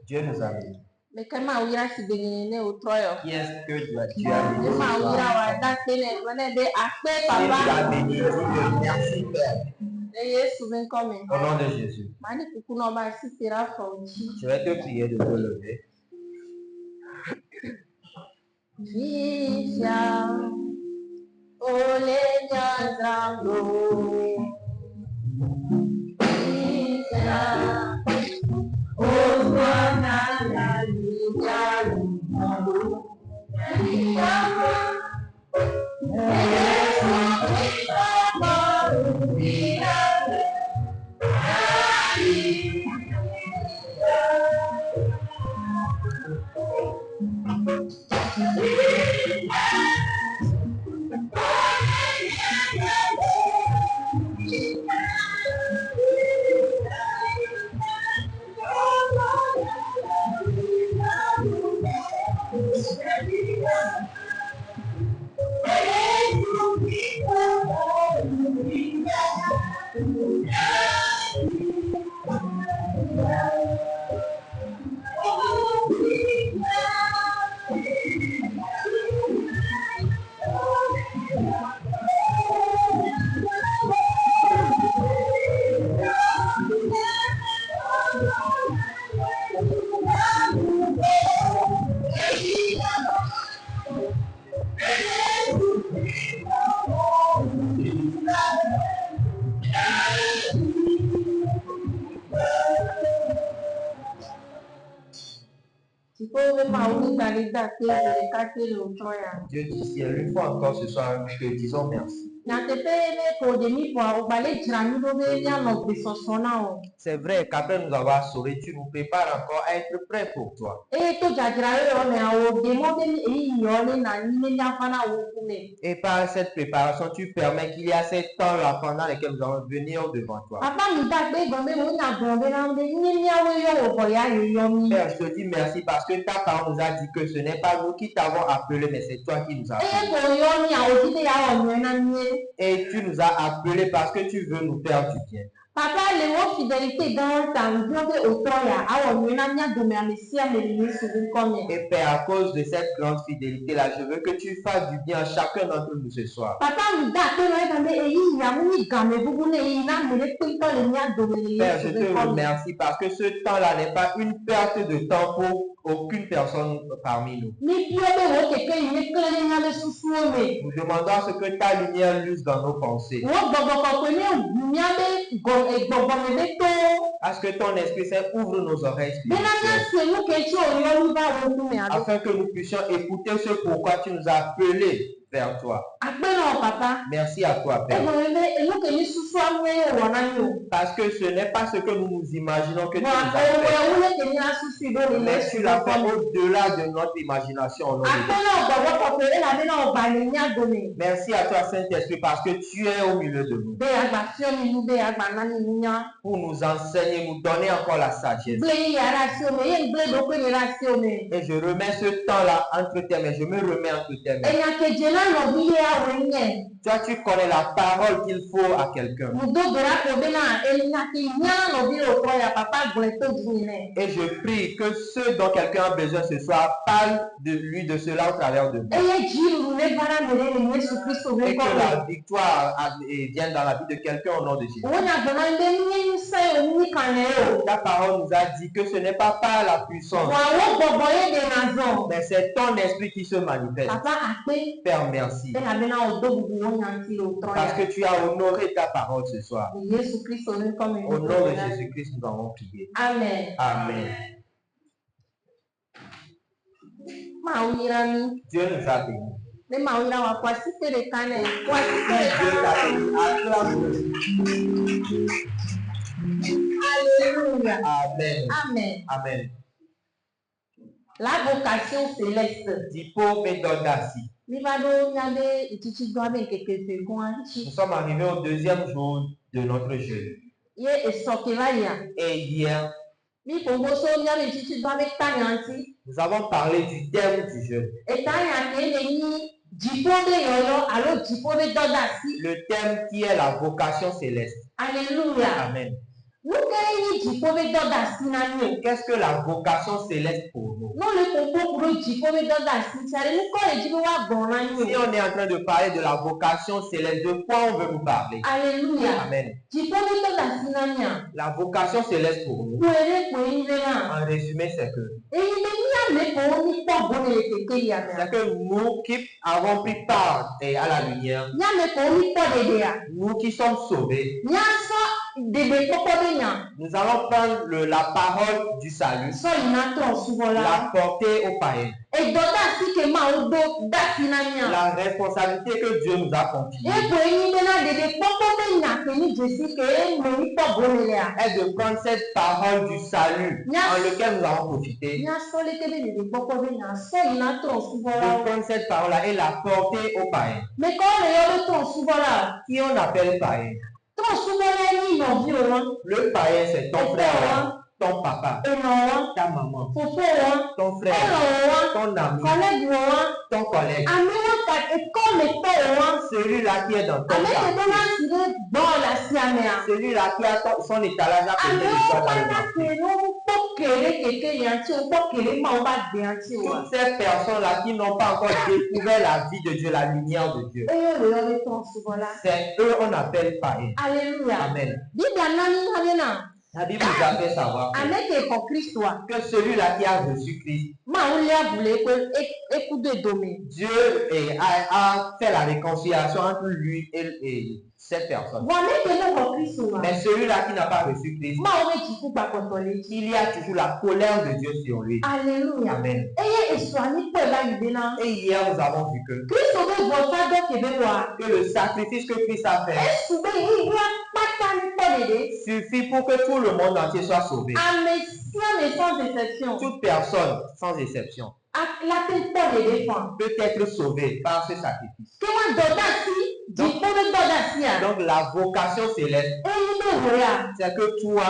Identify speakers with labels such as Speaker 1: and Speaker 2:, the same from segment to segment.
Speaker 1: Dieu nous a bénis.
Speaker 2: Mais comment on ira si béni au
Speaker 1: Qui est-ce que Dieu a béni ce soir?
Speaker 2: Dieu
Speaker 1: t'a béni, dis-le, merci Père. Au nom de Jésus. Je vais te prier de te lever. Dieu du ciel, une fois encore ce soir, nous te disons merci. C'est vrai qu'après nous avoir sauvés, tu nous prépares encore à être prêts pour toi. Et par cette préparation, tu permets qu'il y a ces temps-là pendant lesquels nous allons venir devant toi. Père, je te dis merci parce que ta parole nous a dit que ce n'est pas nous qui t'avons appelé, mais c'est toi qui nous as appelés. Et tu nous as appelés parce que tu veux nous faire du bien. Et Père, à cause de cette grande fidélité-là, je veux que tu fasses du bien à chacun d'entre nous ce soir. Père, je te remercie parce que ce temps-là n'est pas une perte de temps pour aucune personne parmi nous. Nous demandons à ce que ta lumière luise dans nos pensées. À ce que ton Esprit Saint ouvre nos oreilles spirituelles. Afin que nous puissions écouter ce pourquoi tu nous as appelés vers toi. Merci à toi, Père. Parce que ce n'est pas ce que nous nous imaginons que tu nous as fait. Mais tu l'as fait au-delà de notre imagination. Au nom de Dieu. Merci à toi, Saint-Esprit, parce que tu es au milieu de nous. Pour nous enseigner, nous donner encore la sagesse. Et je remets ce temps-là entre tes mains. Je me remets entre tes mains. Toi, tu connais la parole qu'il faut à quelqu'un. Et je prie que ce dont quelqu'un a besoin ce soir, parle de lui, de cela au travers de moi. Et que la victoire vienne dans la vie de quelqu'un au nom de Jésus. Ta parole nous a dit que ce n'est pas par la puissance, mais c'est ton esprit qui se manifeste. Père, merci. Parce que tu as honoré ta parole ce soir. Au nom de Jésus-Christ, nous avons prié.
Speaker 2: Amen.
Speaker 1: Amen. Dieu nous a bénis. Dieu t'a béni.
Speaker 2: Alléluia.
Speaker 1: Amen.
Speaker 2: Amen.
Speaker 1: Amen.
Speaker 2: La vocation céleste. Nous
Speaker 1: sommes arrivés au deuxième jour de notre jeûne. Et hier, nous avons parlé du thème du jeûne. Le thème qui est la vocation céleste.
Speaker 2: Alléluia.
Speaker 1: Amen. Qu'est-ce que la vocation céleste pour nous? Si on est en train de parler de la vocation céleste, de quoi on veut nous parler?
Speaker 2: Alléluia.
Speaker 1: Amen. La vocation céleste pour nous, en résumé, c'est que nous qui avons pris part à la lumière, nous qui sommes sauvés, nous allons prendre la parole du salut, la porter aux païens. La responsabilité que Dieu nous a confiée est de prendre cette parole du salut en laquelle nous avons profité, de prendre cette parole-là et la porter aux païens. Qui on appelle païen? Le païen, c'est ton frère, ton papa, ta maman, ton frère, ton ami, ton collègue, celui-là qui est dans ton quartier, celui-là qui a son étalage à côté de toi dans le quartier. Toutes ces personnes-là qui n'ont pas encore découvert la vie de Dieu, la lumière de Dieu, c'est eux qu'on appelle païens.
Speaker 2: Alléluia.
Speaker 1: Amen. La Bible nous a fait savoir que celui-là qui a reçu Christ, Dieu a fait la réconciliation entre lui et cette personne. Mais celui-là qui n'a pas reçu Christ, il y a toujours la colère de Dieu sur lui.
Speaker 2: Alléluia.
Speaker 1: Amen. Et hier, nous avons vu que le sacrifice que Christ a fait suffit pour que tout le monde entier soit sauvé. Toute personne, sans exception, peut être sauvée par ce sacrifice. Donc la vocation céleste, c'est que toi,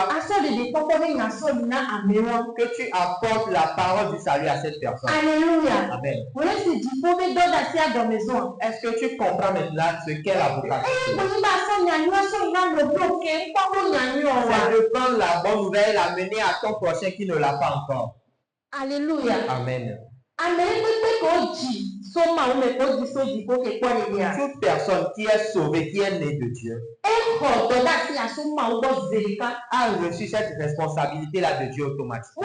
Speaker 1: que tu apportes la parole du salut à cette personne.
Speaker 2: Alléluia.
Speaker 1: Amen. Est-ce que tu comprends maintenant ce qu'est la vocation? C'est de prendre la bonne nouvelle et la mener à ton prochain qui ne l'a pas encore.
Speaker 2: Alléluia.
Speaker 1: Amen. Toute personne qui est sauvée, qui est née de Dieu, a reçu cette responsabilité-là de Dieu automatiquement.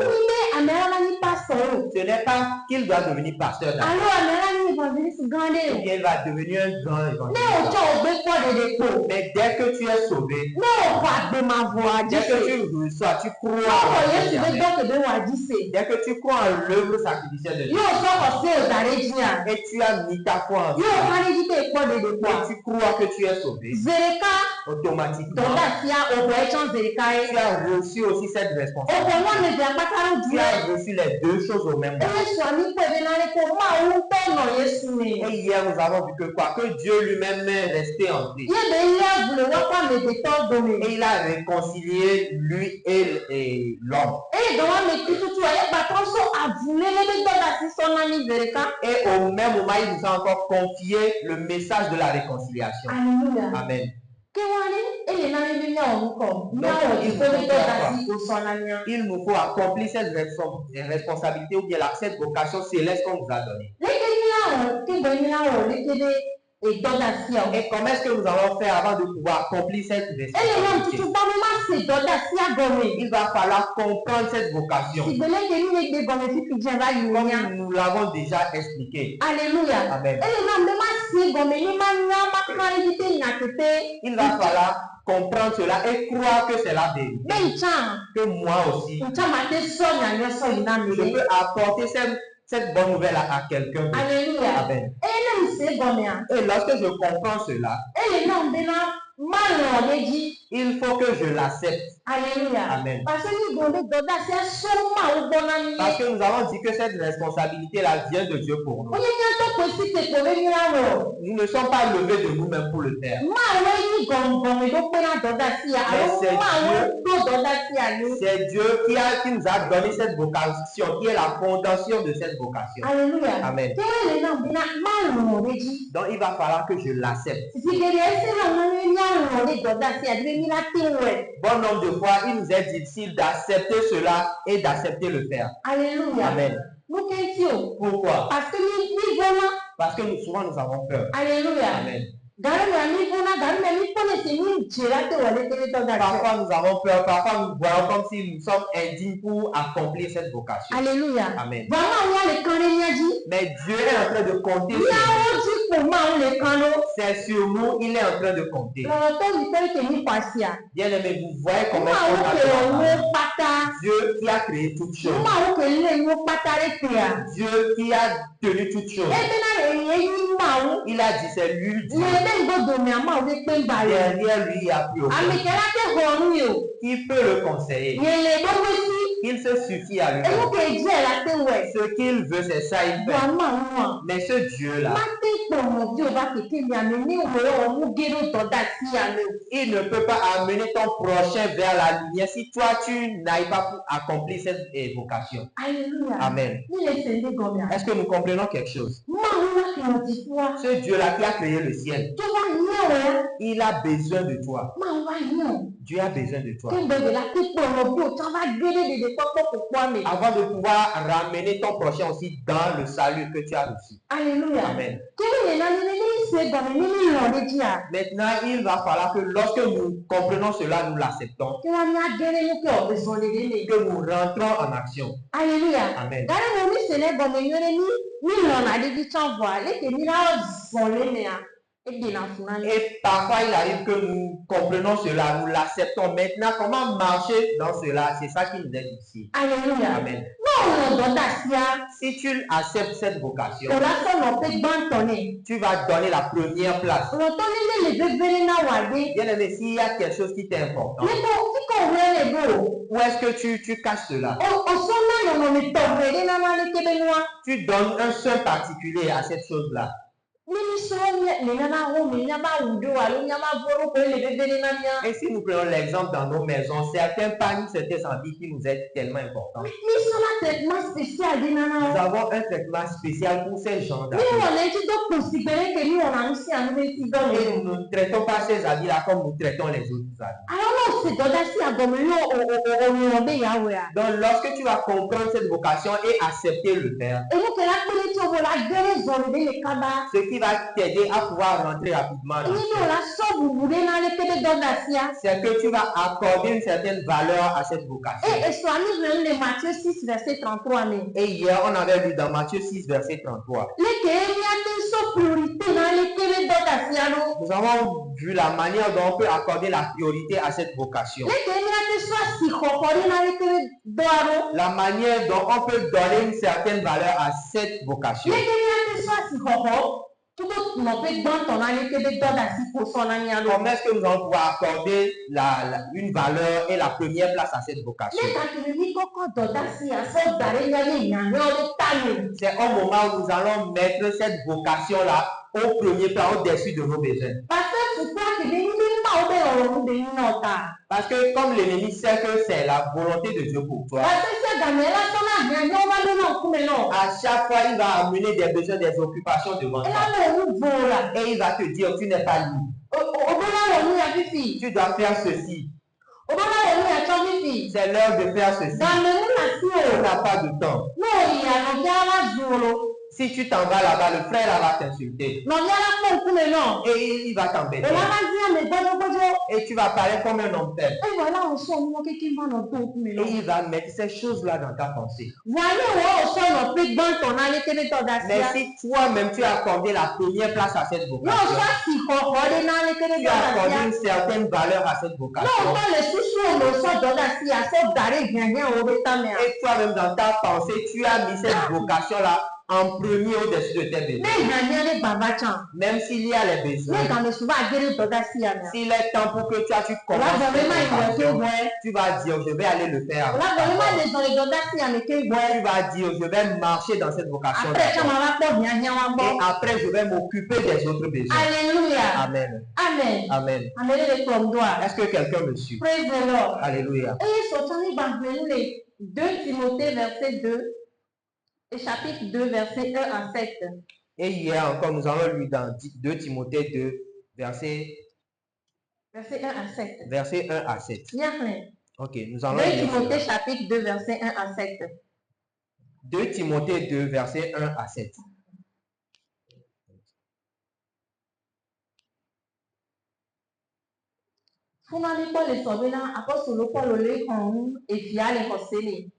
Speaker 1: Ce n'est pas qu'il doit devenir pasteur d'abord, ou qu'il va devenir un grand évangéliste. Mais dès que tu es sauvé, dès que tu reçois, tu crois dès que tu crois en l'œuvre sacrificielle de Dieu, et tu as mis ta foi en Dieu, et tu crois que tu es sauvé, automatiquement, tu as reçu aussi cette responsabilité. Tu as reçu les deux choses au même moment. Et hier, nous avons vu que quoi? Que Dieu lui-même est resté en Christ. Et il a réconcilié lui et l'homme. Et au même moment, il nous a encore confié le message de la réconciliation. Amen. Il nous faut accomplir cette responsabilité ou bien cette vocation céleste qu'on nous a donnée. Et comment est-ce que nous allons faire avant de pouvoir accomplir cette responsabilité? Il va falloir comprendre cette vocation, comme nous l'avons déjà expliqué.
Speaker 2: Alléluia.
Speaker 1: Amen. Il va falloir comprendre cela et croire que c'est la vérité. Que moi aussi, je peux apporter cette bonne nouvelle à quelqu'un.
Speaker 2: Alléluia.
Speaker 1: Amen. Et lorsque je comprends cela, il faut que je l'accepte.
Speaker 2: Alléluia.
Speaker 1: Amen. Parce que nous avons dit que cette responsabilité-là vient de Dieu pour nous. Nous ne sommes pas levés de nous-mêmes pour le faire. C'est Dieu qui nous a donné cette vocation, qui est la fondation de cette vocation.
Speaker 2: Alléluia.
Speaker 1: Amen. Donc il va falloir que je l'accepte. Bon nombre de fois, il nous est difficile d'accepter cela et d'accepter le faire.
Speaker 2: Alléluia.
Speaker 1: Amen. Pourquoi?
Speaker 2: Parce que
Speaker 1: souvent nous avons peur.
Speaker 2: Alléluia.
Speaker 1: Amen.
Speaker 2: Parfois
Speaker 1: nous avons peur, parfois nous voyons comme si nous sommes indignes pour accomplir cette vocation.
Speaker 2: Alléluia.
Speaker 1: Amen. Mais Dieu est en train de compter sur nous. C'est sur nous, il est en train de compter. Bien aimé, vous voyez comment Dieu qui a créé toutes choses. Dieu qui a tenu toutes choses. Il a dit c'est lui Dieu. Derrière lui, il n'y a plus aucun. Qui peut le conseiller? Il se suffit à lui. Ce qu'il veut, c'est ça, il fait. Mais ce Dieu-là, il ne peut pas amener ton prochain vers la lumière si toi, tu n'ailles pas pour accomplir cette vocation. Amen. Est-ce que nous comprenons quelque chose? Ce Dieu-là qui a créé le ciel, il a besoin de toi. Dieu a besoin de toi. Avant de pouvoir ramener ton prochain aussi dans le salut que tu as reçu.
Speaker 2: Alléluia.
Speaker 1: Amen. Maintenant, il va falloir que lorsque nous comprenons cela, nous l'acceptons. Que nous rentrons en action.
Speaker 2: Alléluia.
Speaker 1: Amen. Et parfois, il arrive que nous comprenons cela, nous l'acceptons. Maintenant, comment marcher dans cela? C'est ça qui nous est difficile.
Speaker 2: Alléluia.
Speaker 1: Amen. Si tu acceptes cette vocation, tu vas donner la première place. Bien aimé, s'il y a quelque chose qui t'est important, où est-ce que tu caches cela? Tu donnes un soin particulier à cette chose-là. Et si nous prenons l'exemple dans nos maisons, certains paniers, certains envies qui nous est tellement important. Nous avons un traitement spécial pour ces gens d'habits. Et nous ne traitons pas ces habits-là comme nous traitons les autres habits. Donc, lorsque tu vas comprendre cette vocation et accepter le faire, ce qui va t'aider à pouvoir rentrer rapidement dans c'est que tu vas accorder une certaine valeur à cette vocation. Et hier, on avait lu dans Matthieu 6, verset 33. Nous avons vu la manière dont on peut accorder la priorité à cette vocation. La manière dont on peut donner une certaine valeur à cette vocation. Comment est-ce que nous allons pouvoir accorder une valeur et la première place à cette vocation? C'est au moment où nous allons mettre cette vocation-là au premier plan, au-dessus de nos besoins. Parce que comme l'ennemi sait que c'est la volonté de Dieu pour toi, à chaque fois il va amener des besoins, des occupations devant toi. Et il va te dire, tu n'es pas libre. Tu dois faire ceci. C'est l'heure de faire ceci. Tu n'as pas de temps. Si tu t'en vas là-bas, le frère là va t'insulter. Et il va t'embêter. Et tu vas parler comme un homme faible. Et il va mettre ces choses-là dans ta pensée. Mais si toi-même tu as accordé la première place à cette vocation, tu as accordé une certaine valeur à cette vocation, et toi-même dans ta pensée, tu as mis cette vocation-là en premier au-dessus de tes besoins. Même s'il y a les besoins, s'il est temps pour que tu commences, tu vas dire, je vais aller le faire. Tu vas dire, je vais marcher dans cette vocation. Et après, je vais m'occuper des autres besoins.
Speaker 2: Alléluia.
Speaker 1: Amen.
Speaker 2: Amen.
Speaker 1: Amen. Est-ce que quelqu'un me suit?
Speaker 2: Praise the Lord.
Speaker 1: Alléluia.
Speaker 2: 2 Timothée verset 2. Et chapitre 2, verset 1 à 7.
Speaker 1: Et hier encore, nous allons lire dans 2 Timothée 2, Versets
Speaker 2: Versets 1 à 7.
Speaker 1: Versets 1 à 7. Ok, nous allons
Speaker 2: 2
Speaker 1: lire
Speaker 2: Timothée
Speaker 1: cela.
Speaker 2: chapitre 2, versets 1 à 7.
Speaker 1: 2 Timothée 2, versets 1 à 7.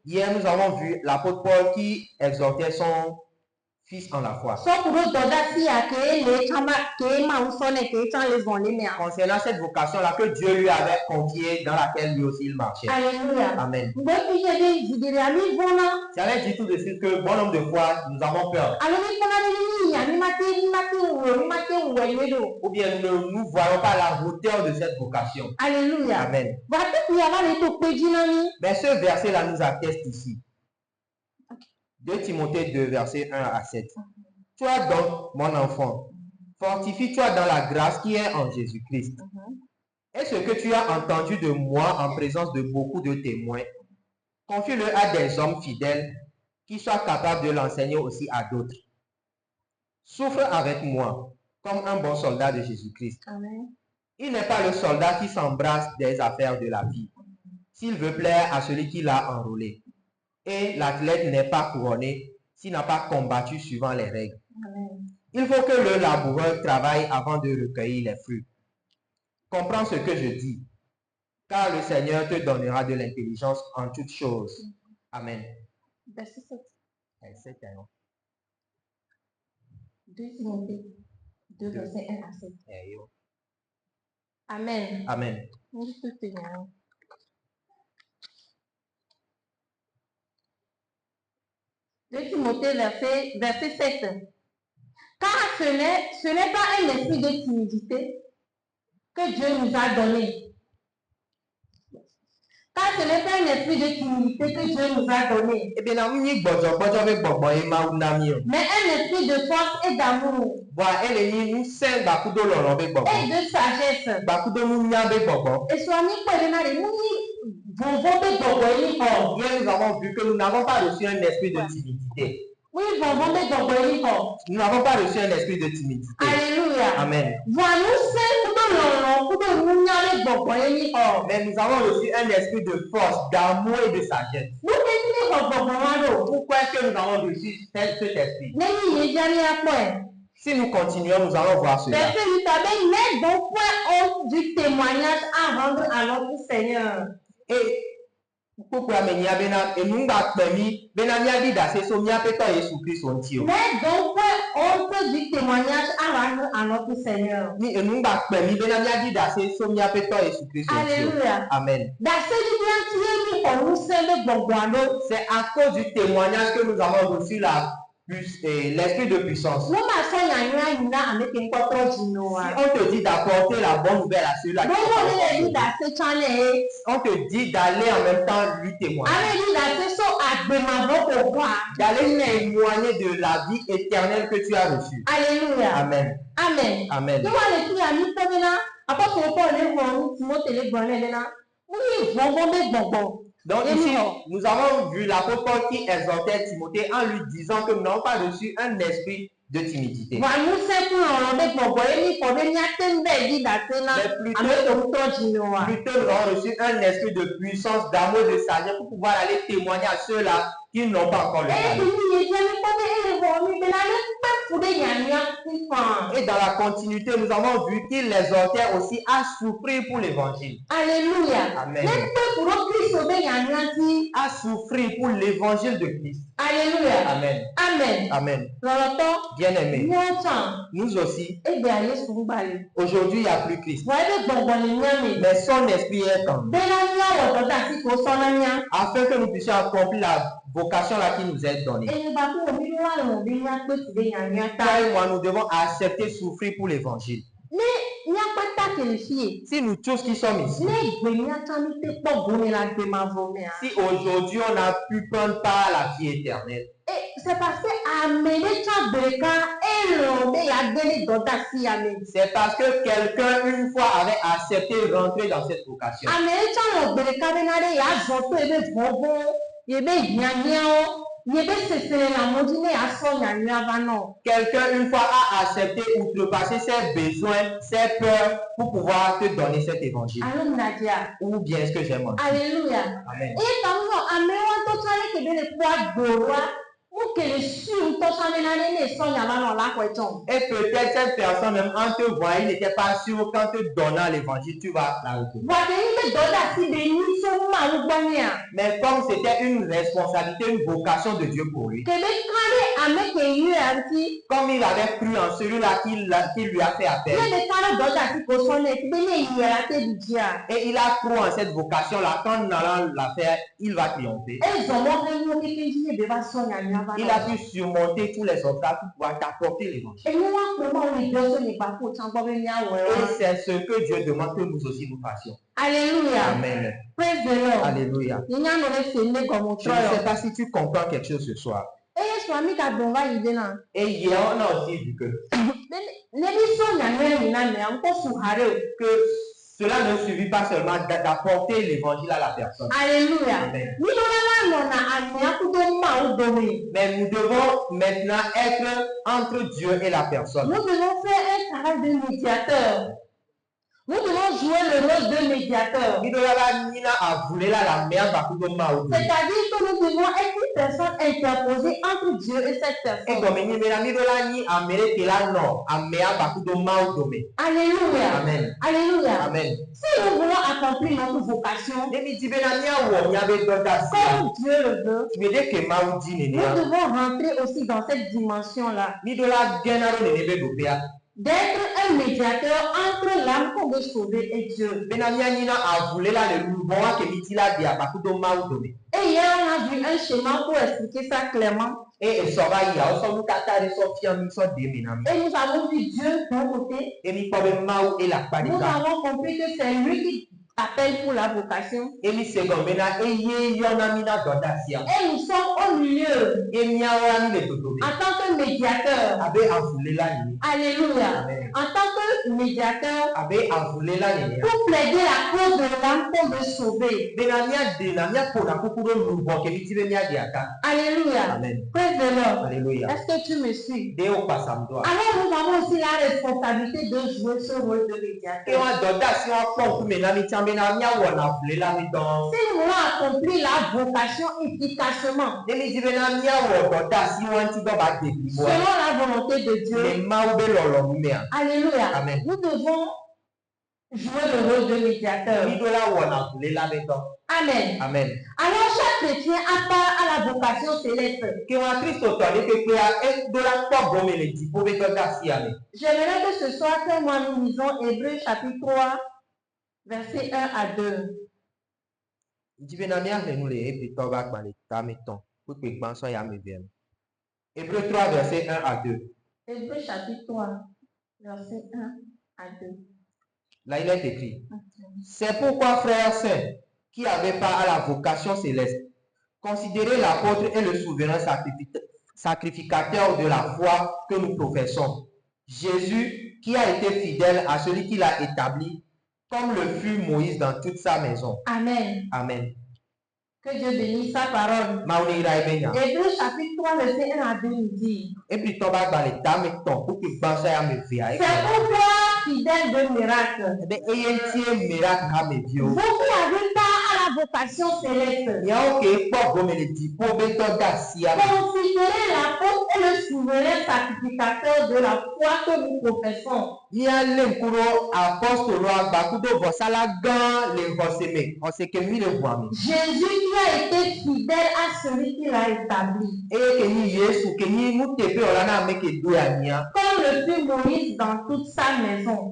Speaker 1: Hier, nous avons vu l'apôtre Paul qui exhortait son fils en la foi. Concernant cette vocation-là que Dieu lui avait confiée, dans laquelle lui aussi il marchait.
Speaker 2: Alléluia.
Speaker 1: Amen.
Speaker 2: C'est
Speaker 1: J'allais dire tout de suite que bon nombre de fois, nous avons peur. Ou bien nous ne voyons pas la hauteur de cette vocation.
Speaker 2: Alléluia.
Speaker 1: Amen. Mais ce verset-là nous atteste ici. 2 Timothée 2, versets 1 à 7. Toi donc, mon enfant, fortifie-toi dans la grâce qui est en Jésus-Christ. Et ce que tu as entendu de moi en présence de beaucoup de témoins, confie-le à des hommes fidèles qui soient capables de l'enseigner aussi à d'autres. Souffre avec moi comme un bon soldat de Jésus-Christ.
Speaker 2: Amen.
Speaker 1: Il n'est pas le soldat qui s'embrasse des affaires de la vie, s'il veut plaire à celui qui l'a enrôlé. Et l'athlète n'est pas couronné s'il n'a pas combattu suivant les règles.
Speaker 2: Amen.
Speaker 1: Il faut que le laboureur travaille avant de recueillir les fruits. Comprends ce que je dis, car le Seigneur te donnera de l'intelligence en toutes choses. Amen.
Speaker 2: Verset 7. 2
Speaker 1: 2
Speaker 2: Timothée 2, verset 1 à 7. Amen.
Speaker 1: Amen.
Speaker 2: 2 Timothée verset 7. Car ce n'est pas un esprit de timidité que Dieu nous a donné. Car ce n'est pas un esprit de timidité que Dieu nous a donné. Mais un esprit de force et d'amour. Et de sagesse. Et soyez prêts.
Speaker 1: Hier, nous avons vu que nous n'avons pas reçu un esprit de timidité.
Speaker 2: Oui,
Speaker 1: Nous n'avons pas reçu un esprit de timidité.
Speaker 2: Alléluia.
Speaker 1: Amen. Mais nous avons reçu un esprit de force, d'amour et de sagesse. Pourquoi est-ce que nous avons reçu cet esprit? Si nous continuons, nous allons voir cela.
Speaker 2: Verset 8, n'aie donc point honte du témoignage à rendre à notre Seigneur.
Speaker 1: Et pourquoi N'aie donc
Speaker 2: point honte du témoignage à rendre à notre Seigneur. Alléluia.
Speaker 1: Amen. C'est à cause du témoignage que nous avons reçu l'esprit de puissance. Si on te dit d'apporter la bonne nouvelle à celui-là, on te dit d'aller en même temps lui témoigner, d'aller témoigner de la vie éternelle que tu as reçue.
Speaker 2: Alléluia.
Speaker 1: Amen.
Speaker 2: Amen.
Speaker 1: Amen. Donc ici, nous avons vu l'apôtre Paul qui exhortait Timothée en lui disant que nous n'avons pas reçu un esprit de timidité. Mais plutôt, nous avons reçu un esprit de puissance, d'amour, de sagesse pour pouvoir aller témoigner à ceux-là qui n'ont pas encore le salut. Et dans la continuité, nous avons vu qu'il exhortait aussi à souffrir pour l'évangile.
Speaker 2: Alléluia.
Speaker 1: Amen. À souffrir pour l'évangile de Christ.
Speaker 2: Alléluia.
Speaker 1: Amen.
Speaker 2: Amen.
Speaker 1: Amen. Bien-aimés, nous aussi, aujourd'hui, il n'y a plus Christ. Mais son esprit est en nous. Afin que nous puissions accomplir la vocation là qui nous est donnée. Car moi, nous devons accepter souffrir pour l'évangile. Si nous tous qui sommes ici, si aujourd'hui on a pu prendre part à la vie éternelle,
Speaker 2: c'est parce que
Speaker 1: c'est parce que quelqu'un une fois avait accepté de rentrer dans cette vocation. Quelqu'un, une fois, a accepté outrepasser ses besoins, ses peurs pour pouvoir te donner cet évangile. Ou bien est-ce que j'ai menti?
Speaker 2: Alléluia.
Speaker 1: Amen. Et peut-être cette personne, même en te voyant, il n'était pas sûr qu'en te donnant l'évangile, tu vas la retrouver. Mais comme c'était une responsabilité, une vocation de Dieu pour lui, comme il avait cru en celui-là qui lui a fait appel, et il a cru en cette vocation-là, quand en allant la faire, il va triompher. Il a pu surmonter tous les obstacles pour pouvoir t'apporter l'évangile. Et c'est ce que Dieu demande que nous aussi nous fassions.
Speaker 2: Alléluia.
Speaker 1: Amen.
Speaker 2: Praise the Lord.
Speaker 1: Alléluia. Je ne sais pas si tu comprends quelque chose ce soir. Et hier, on a aussi vu que cela ne suffit pas seulement d'apporter l'évangile à la personne.
Speaker 2: Alléluia.
Speaker 1: Amen. Mais nous devons maintenant être entre Dieu et la personne.
Speaker 2: Nous devons faire un travail de médiateur. Nous devons jouer le rôle de médiateur. C'est-à-dire que nous devons être une personne interposée entre Dieu et cette personne. Alléluia.
Speaker 1: Amen.
Speaker 2: Alléluia.
Speaker 1: Amen.
Speaker 2: Si nous voulons accomplir notre vocation, comme Dieu le veut, nous devons rentrer aussi dans cette dimension-là. D'être un médiateur entre l'âme qu'on veut sauver et Dieu. Et hier, on a vu un schéma pour expliquer ça clairement. Et nous avons vu Dieu d'un côté. Nous avons compris que c'est lui qui appelle pour la vocation. Et nous sommes au milieu. En tant que médiateur. Alléluia.
Speaker 1: Amen.
Speaker 2: En tant que médiateur. Pour plaider la cause de l'âme qu'on veut sauver. Alléluia.
Speaker 1: Amen.
Speaker 2: Praise the Lord.
Speaker 1: Alléluia.
Speaker 2: Est-ce que tu me suis?
Speaker 1: Alors
Speaker 2: nous avons aussi la responsabilité de jouer ce rôle de médiateur. Si nous voulons accomplir la vocation efficacement, selon la volonté de Dieu, alléluia,
Speaker 1: Amen.
Speaker 2: nous devons jouer le rôle de médiateur. Amen.
Speaker 1: Amen.
Speaker 2: Alors chaque chrétien a part à la vocation céleste. J'aimerais que ce soir que moi nous lisons Hébreux chapitre 3, verset 1 à 2.
Speaker 1: Hébreux 3, verset 1 à 2.
Speaker 2: Hébreux chapitre 3, verset 1 à 2.
Speaker 1: Là, il est écrit. C'est pourquoi, frères saints, qui avaient part à la vocation céleste, considérez l'apôtre et le souverain sacrificateur de la foi que nous professons. Jésus, qui a été fidèle à celui qui l'a établi, comme le fut Moïse dans toute sa maison.
Speaker 2: Amen.
Speaker 1: Amen.
Speaker 2: Que Dieu bénisse sa parole. Hébreux chapitre 3, verset 1 à 2 nous dit. C'est pourquoi, fidèle de miracle, vous qui avez part à la vocation céleste, considérez l'apôtre et le souverain sacrificateur de la foi que nous professons. Jésus qui a été fidèle à celui qui l'a établi. Comme le fut Moïse dans toute sa maison.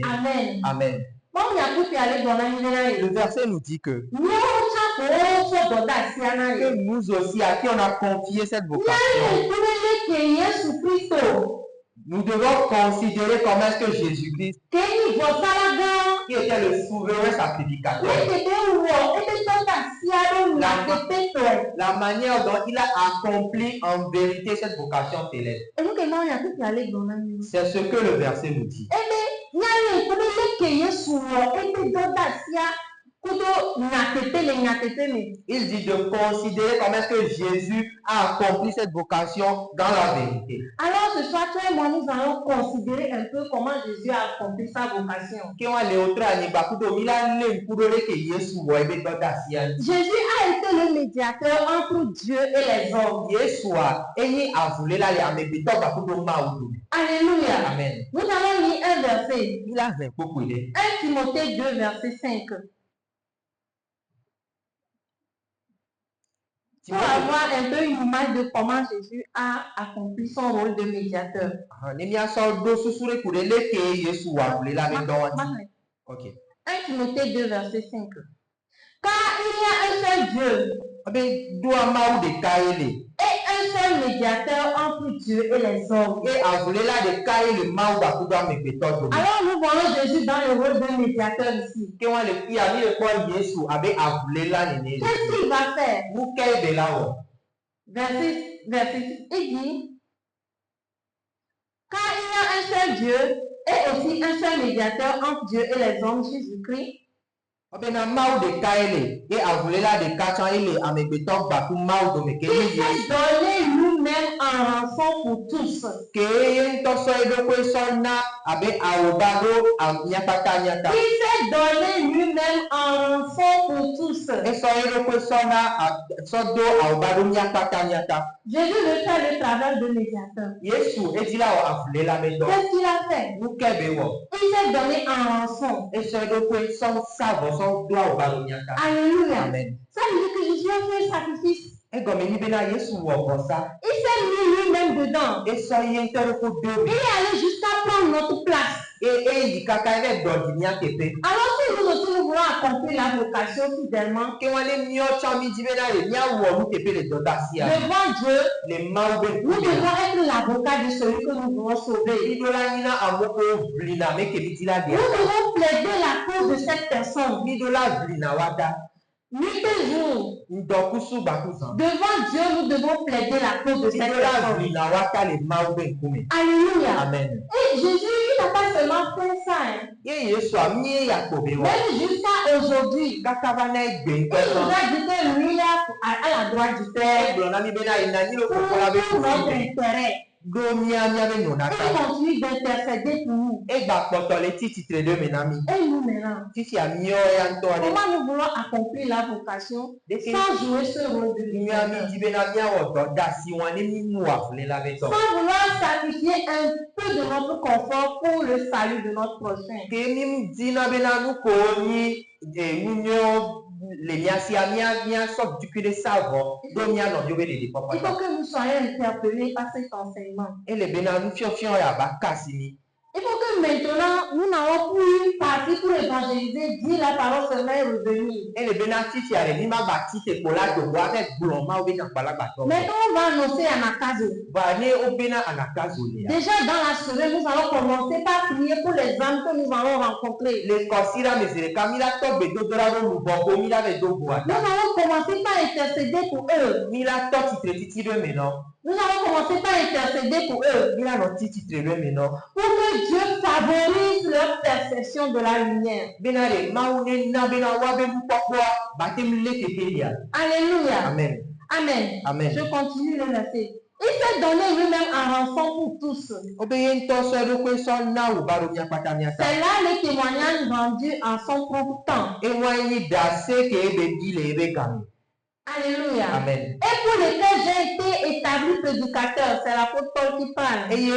Speaker 2: Amen.
Speaker 1: Amen. Le verset nous dit que nous aussi, à qui on a confié cette vocation, nous devons considérer comment est-ce que Jésus-Christ, qui était le souverain sacrificateur, la manière dont il a accompli en vérité cette vocation céleste. C'est ce que le verset nous dit. Il dit de considérer comment est-ce que Jésus a accompli cette vocation dans la vérité.
Speaker 2: Alors ce soir, toi et moi, nous allons considérer un peu comment Jésus a accompli sa vocation. Jésus a été le médiateur entre Dieu et les hommes. Alléluia.
Speaker 1: Amen.
Speaker 2: Nous allons lire un verset. 1 Timothée 2, verset 5. Pour avoir un peu une image de comment Jésus a accompli son rôle de médiateur.
Speaker 1: Ok.
Speaker 2: 1 Timothée 2, verset 5. Car il y a un seul Dieu et un seul médiateur entre Dieu et les hommes. Alors nous voyons Jésus dans le rôle de médiateur ici. Qu'est-ce qu'il va faire? Verset 6, il dit, car il y a un seul Dieu et aussi un seul médiateur entre Dieu et les hommes, Jésus-Christ. Il s'est donné lui-même en rançon pour tous. Il s'est donné lui-même en rançon pour tous. Jésus veut faire le travail de médiateur. Qu'est-ce qu'il a fait? Il s'est donné en rançon. Alléluia.
Speaker 1: Amen.
Speaker 2: Ça veut dire que Jésus a fait un sacrifice. Il s'est mis lui-même dedans. Il est allé jusqu'à prendre notre place. Alors si nous aussi nous voulons accomplir la vocation fidèlement devant Dieu, nous devons être l'avocat de celui que nous voulons sauver. Nous devons plaider la cause de cette personne. Nuit et jour. Devant Dieu, nous devons plaider la cause de cette personne. Alléluia.
Speaker 1: Amen.
Speaker 2: Et Jésus, il n'a pas seulement fait ça. Même jusqu'à aujourd'hui, il nous a dit que lui, il est à la droite du Père. Pour notre intérêt. Il continue d'intercéder pour nous. Et nous maintenant, comment nous voulons accomplir la vocation sans jouer ce rôle de médiateur? Sans vouloir sacrifier un peu de notre confort pour le salut de notre prochain. Il faut que nous soyons interpellés par cet enseignement. Il faut que maintenant, nous n'avons plus une partie pour évangéliser, dire la parole seulement et revenir. Maintenant, on va annoncer à Nakazo. Déjà dans la semaine, nous allons commencer par prier pour les âmes que nous allons rencontrer. Nous allons commencer par intercéder pour eux. Nous allons commencer par intercéder pour eux. Pour que Dieu favorise leur perception de la lumière. Alléluia.
Speaker 1: Amen.
Speaker 2: Amen.
Speaker 1: Amen.
Speaker 2: Je continue le verset. Il s'est donné lui-même en rançon pour tous. C'est là le témoignage rendu en son propre temps. Alléluia.
Speaker 1: Amen.
Speaker 2: Et pour lesquels j'ai été établi prédicateur, c'est l'apôtre Paul qui parle. Et dit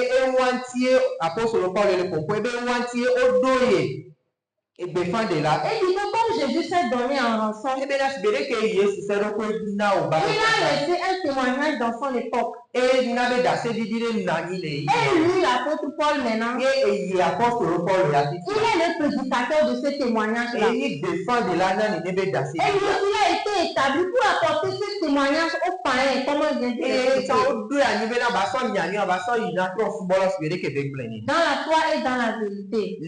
Speaker 2: que comme Jésus s'est donné en rançon, il a laissé un témoignage dans son époque. Et lui, l'apôtre Paul maintenant, il est le prédicateur de ce témoignage-là. Et lui aussi, il a été établi pour apporter ce témoignage aux païens, comme on vient de dire. Dans la foi et dans la vérité.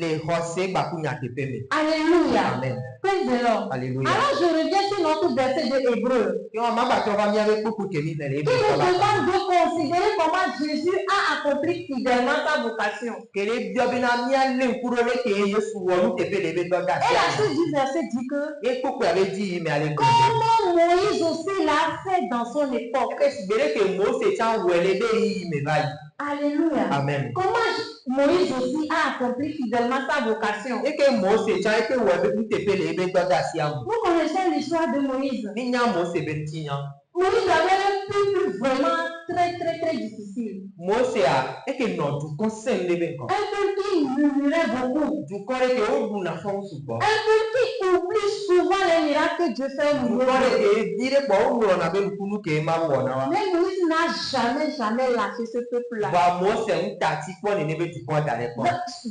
Speaker 2: Alléluia.
Speaker 1: Amen.
Speaker 2: Praise the Lord.
Speaker 1: Alléluia.
Speaker 2: Alors je reviens sur notre verset de Hébreu. Il nous demande de considérer comment Jésus a accompli fidèlement sa vocation. Et la suite du verset dit que comment Moïse aussi l'a fait dans son époque. Alléluia.
Speaker 1: Amen.
Speaker 2: Comment Moïse aussi a accompli fidèlement sa vocation. Vous connaissez l'histoire de Moïse. Moïse avait un peuple vraiment très difficile. Un peuple qui murmurait beaucoup. Un peuple qui oublie souvent les miracles que Dieu fait au milieu. Mais Moïse n'a jamais lâché ce peuple-là.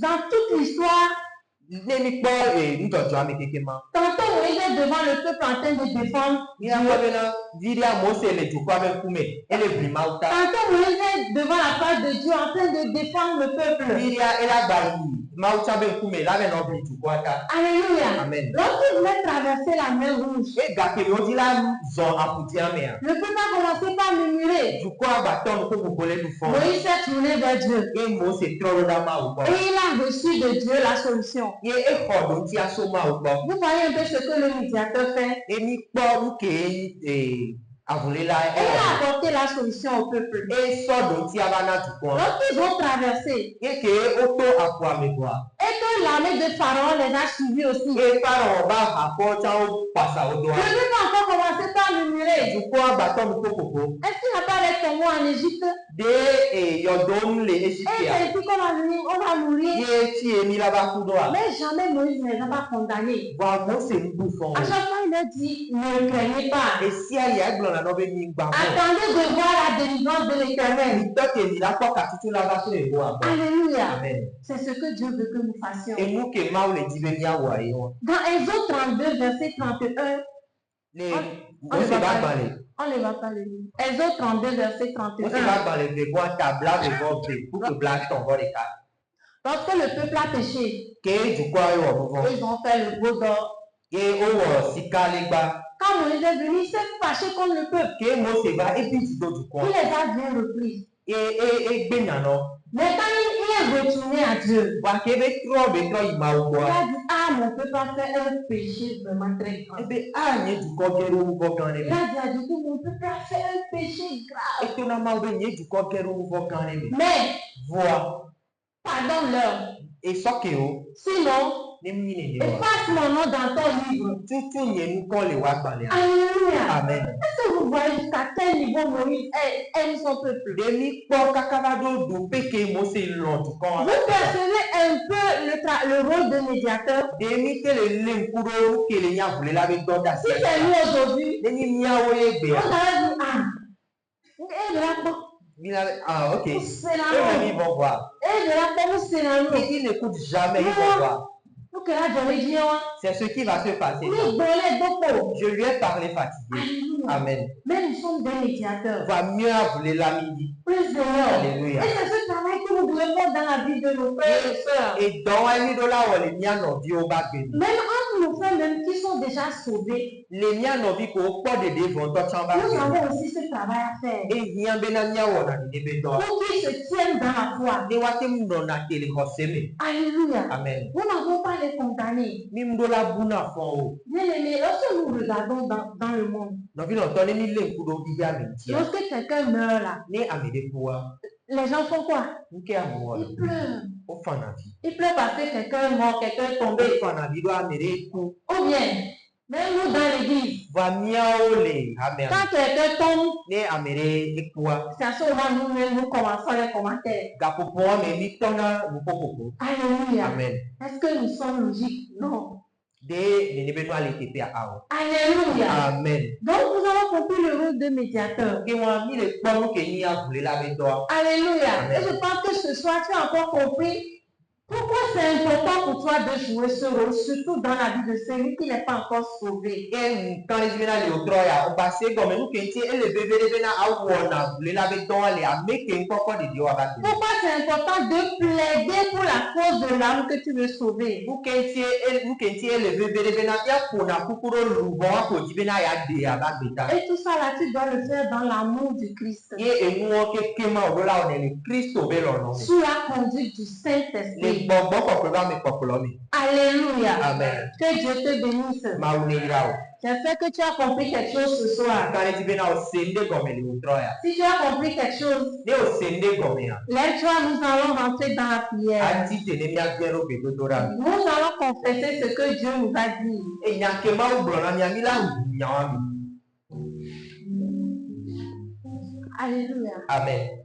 Speaker 2: Dans toute l'histoire, tantôt Moïse est devant le peuple en train de défendre. Tantôt Moïse est devant la face de Dieu en train de défendre le peuple. Alléluia.
Speaker 1: Amen.
Speaker 2: Lorsqu'il voulait traverser la mer Rouge, le peuple a commencé par murmurer. Moïse s'est tourné vers Dieu. Et il a reçu de Dieu la solution. Vous voyez un peu ce que le médiateur fait. Il a apporté la solution au peuple. Lorsqu'ils ont traversé, et que l'armée de Pharaon les a suivis aussi, le peuple a encore commencé par murmurer. Est-ce qu'il n'a pas les tombeaux en Égypte? Et c'est ici qu'on va venir, on va mourir. Mais jamais Moïse ne les a pas condamnés. À chaque fois, il a dit, ne craignez pas. Attendez de voir la délivrance de l'Éternel. Alléluia. C'est ce que Dieu veut que nous fassions. Dans Exode 32, verset 31, on ne va pas le lire. Exode 32, verset 31. Lorsque le peuple a péché, ils ont fait le veau d'or. Quand Moïse est venu, il s'est fâché contre le peuple. Il les a bien repris. Mais quand il est retourné à Dieu, il a dit, mon peuple a fait un péché vraiment très grand. Il a dit que mon peuple a fait un péché grave. Mais, pardonne-leur. Sinon, efface mon nom dans ton livre. Alléluia.
Speaker 1: Amen.
Speaker 2: Est-ce que vous voyez jusqu'à quel niveau Moïse aime son peuple? Vous percevez un peu le rôle de médiateur? Si c'est nous aujourd'hui, on aurait dit,
Speaker 1: ok.
Speaker 2: C'est la
Speaker 1: Ils vont voir. Ils n'écoutent jamais, ils vont voir. C'est ce qui va se passer. Je lui ai parlé fatigué. Amen.
Speaker 2: Mais nous sommes des médiateurs.
Speaker 1: Va mieux appeler l'ami.
Speaker 2: Alléluia. Et c'est ce travail que nous devons faire dans la vie de nos frères et sœurs.
Speaker 1: Et dans un
Speaker 2: même entre nos frères même qui sont déjà sauvés, nous avons aussi ce travail à faire. Pour qu'ils se tiennent dans la foi. Alléluia.
Speaker 1: Amen.
Speaker 2: Nous n'avons pas les condamnés. Bien aimé, lorsque nous regardons dans le monde, lorsque quelqu'un meurt là, les gens font quoi? Ils pleurent. Ils pleurent parce que quelqu'un est mort, quelqu'un est tombé. Ou bien, même nous dans l'église, quand quelqu'un tombe, c'est à ce moment nous commençons les commentaires. Alléluia.
Speaker 1: Amen.
Speaker 2: Est-ce que nous sommes logiques? Non. Alléluia.
Speaker 1: Amen.
Speaker 2: Donc nous avons compris le rôle de médiateur. Alléluia.
Speaker 1: Amen.
Speaker 2: Et je pense que ce soir tu as encore compris Pourquoi c'est important pour toi de jouer ce rôle, surtout dans la vie de celui qui n'est pas encore sauvé?
Speaker 1: Quand les gens au troya, on passe comme nous qui et le bébé de Bena à Wona, les laver dans les amis qui ont encore des dieux à battre.
Speaker 2: Pourquoi c'est important de plaider pour la cause de l'âme que tu veux sauver?
Speaker 1: Vous qui le bébé de Bena, il y a pour la coucou le bon à côté Bena et à des abat bêta.
Speaker 2: Et tout ça là, tu dois le faire dans l'amour du Christ.
Speaker 1: Et nous, on est là, on est le Christ au vélo.
Speaker 2: Sous la conduite du Saint-Esprit.
Speaker 1: Les bonbons qu'on peut pas, mais pas pour l'homme.
Speaker 2: Alléluia.
Speaker 1: Amen.
Speaker 2: Que Dieu te bénisse. J'espère que tu as compris quelque chose ce soir. Si tu as compris quelque chose, lève-toi, nous allons rentrer dans la prière. Nous allons confesser ce que Dieu nous a dit. Alléluia.
Speaker 1: Amen.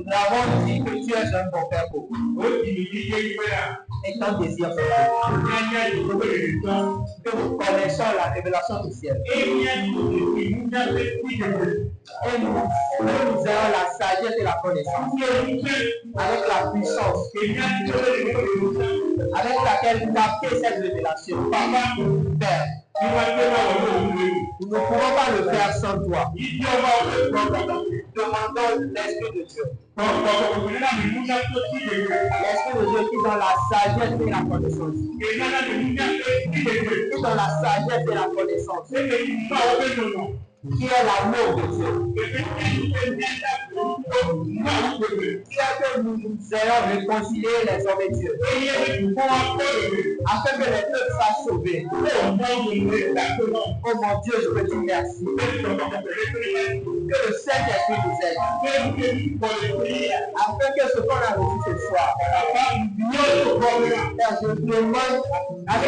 Speaker 1: Nous avons dit que tu es un bon père pour nous. Et ton désir que nous connaissons la révélation du ciel. Et nous ayons la sagesse et la connaissance. Avec la puissance avec laquelle tu as fait cette révélation. Père, nous ne pouvons pas le faire sans toi. Demandons l'Esprit de Dieu. L'Esprit de Dieu qui dans la sagesse et la connaissance. Qui dans la sagesse et la connaissance. qui est l'amour de Dieu. Qui a que nous ayons réconcilié les hommes et Dieu. Afin que les peuples soient sauvés. Oh mon Dieu, je te dis merci. Que le Saint-Esprit nous aide. Afin que ce qu'on a reçu ce soir, je demande à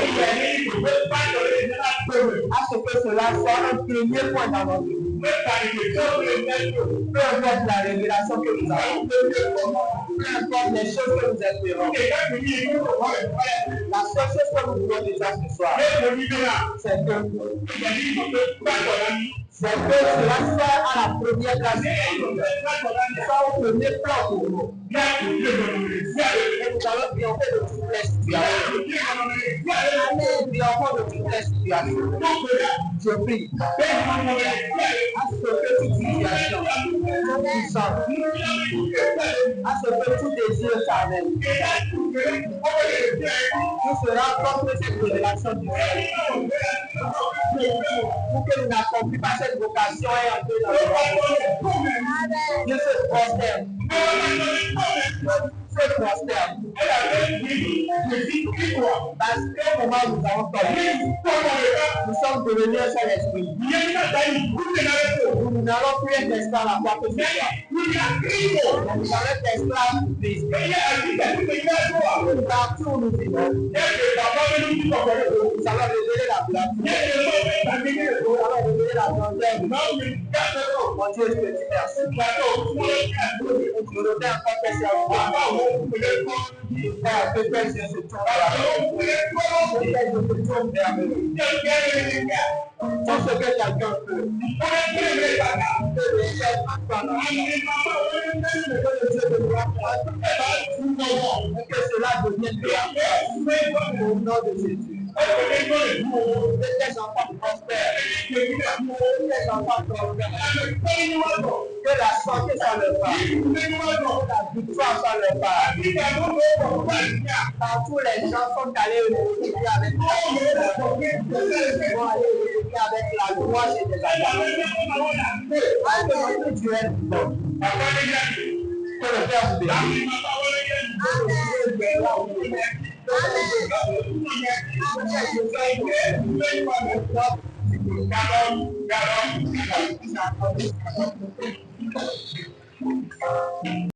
Speaker 1: ce que cela soit un premier point dans notre vie. Peu importe la révélation que nous avons, peu importe les choses que nous espérons, la seule chose que nous voulons déjà ce soir, c'est que cela soit à la première place, soit au premier plan pour nous. Et nous allons triompher de toutes les situations. Triomphons de toutes les situations. Je prie à ce que toute situation puissante, à ce que tout désir s'amène, nous se rencontre cette révélation du Seigneur. Pour que nous n'accomplissons pas cette vocation et entrer dans le monde. Dieu se prosterne. Se prosterne. Parce qu'au moment où nous avons tombé, nous sommes devenus un seul esprit. Nous n'allons plus être esclaves à quoi que ce soit. Nous allons être esclaves du Christ. Partout où nous vivons, nous allons révéler la gloire. Nous allons révéler la grandeur. Mon Dieu, je te dis merci. Je le dis encore que c'est un Père, que Dieu se tourne vers nous. Tout ce que quelqu'un peut. Que cela devienne réel au nom de Jésus. Que tes enfants prospèrent. Que tes enfants prospèrent. Que la santé soit leur part. Que la victoire soit leur part. Partout les gens sont allés réunifier avec avec la louange et des adorations. Parce que tu es bon. Que le Père vous bénisse. Amen.